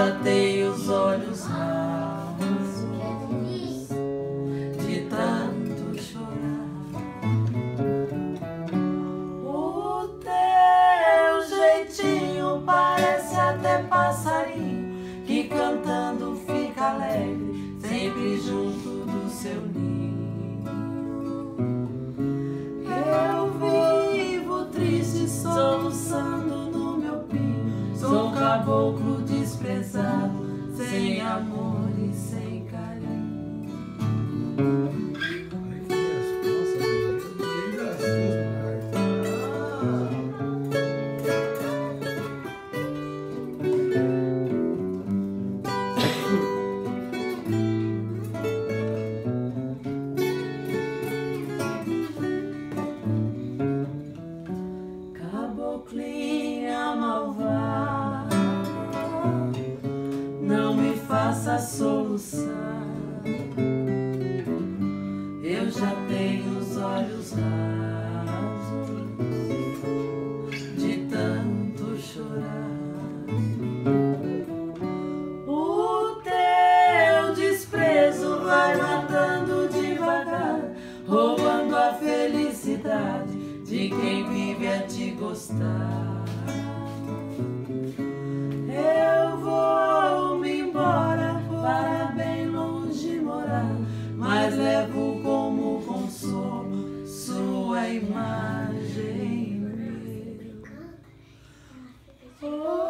já tenho os olhos rasos de tanto chorar. O teu jeitinho parece até passarinho que cantando fica alegre, sempre junto do seu ninho. Eu vivo triste, soluçando no meu pinho. Sou um caboclo desprezado, sem amor e sem carinho. Caboclinha malvada, não me faça soluçar. Eu já tenho os olhos rasos de tanto chorar. O teu desprezo vai matando devagar, roubando a felicidade de quem vive a te gostar. Eu vou-me embora para bem longe morar, mas levo como consolo sua imagem. Oh.